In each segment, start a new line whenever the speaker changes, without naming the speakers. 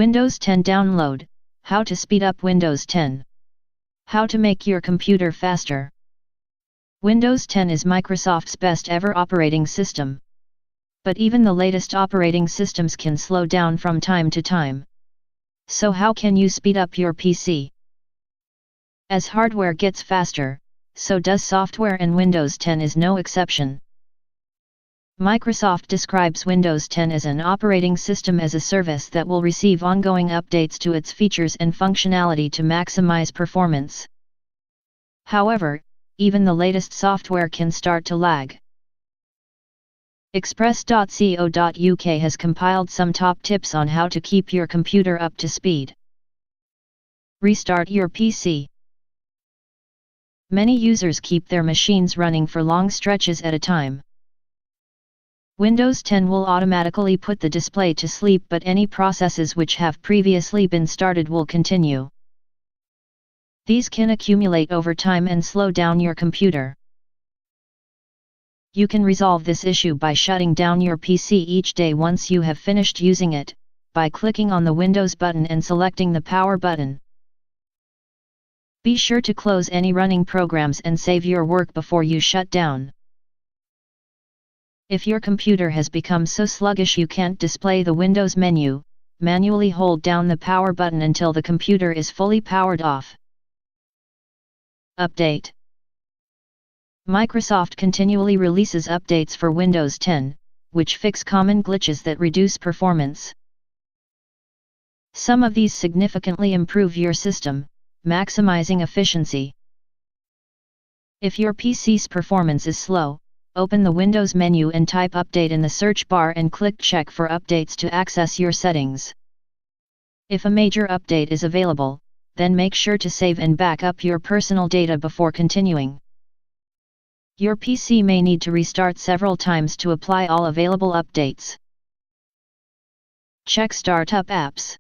Windows 10 download, how to speed up Windows 10. How to make your computer faster. Windows 10 is Microsoft's best ever operating system. But even the latest operating systems can slow down from time to time. So how can you speed up your PC? As hardware gets faster, so does software, and Windows 10 is no exception. Microsoft describes Windows 10 as an operating system as a service that will receive ongoing updates to its features and functionality to maximize performance. However, even the latest software can start to lag. Express.co.uk has compiled some top tips on how to keep your computer up to speed. Restart your PC. Many users keep their machines running for long stretches at a time. Windows 10 will automatically put the display to sleep, but any processes which have previously been started will continue. These can accumulate over time and slow down your computer. You can resolve this issue by shutting down your PC each day once you have finished using it, by clicking on the Windows button and selecting the Power button. Be sure to close any running programs and save your work before you shut down. If your computer has become so sluggish you can't display the Windows menu, manually hold down the Power button until the computer is fully powered off. Update. Microsoft continually releases updates for Windows 10, which fix common glitches that reduce performance. Some of these significantly improve your system, maximizing efficiency. If your PC's performance is slow, open the Windows menu and type Update in the search bar and click Check for updates to access your settings. If a major update is available, then make sure to save and back up your personal data before continuing. Your PC may need to restart several times to apply all available updates. Check Startup Apps.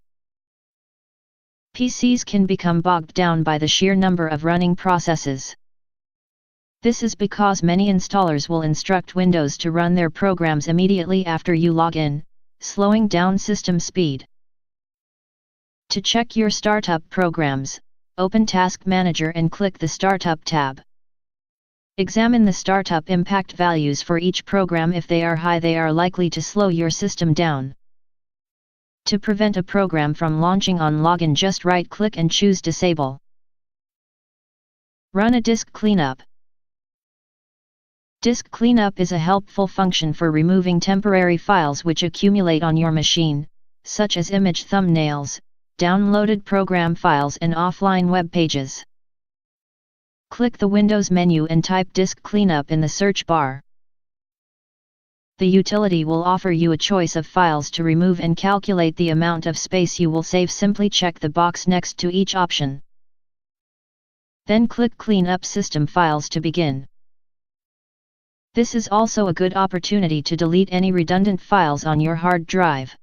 PCs can become bogged down by the sheer number of running processes. This is because many installers will instruct Windows to run their programs immediately after you log in, slowing down system speed. To check your startup programs, open Task Manager and click the Startup tab. Examine the startup impact values for each program. If they are high, they are likely to slow your system down. To prevent a program from launching on login, just right-click and choose Disable. Run a disk cleanup. Disk cleanup is a helpful function for removing temporary files which accumulate on your machine, such as image thumbnails, downloaded program files and offline web pages. Click the Windows menu and type Disk Cleanup in the search bar. The utility will offer you a choice of files to remove and calculate the amount of space you will save. Simply check the box next to each option. Then click Clean Up System Files to begin. This is also a good opportunity to delete any redundant files on your hard drive.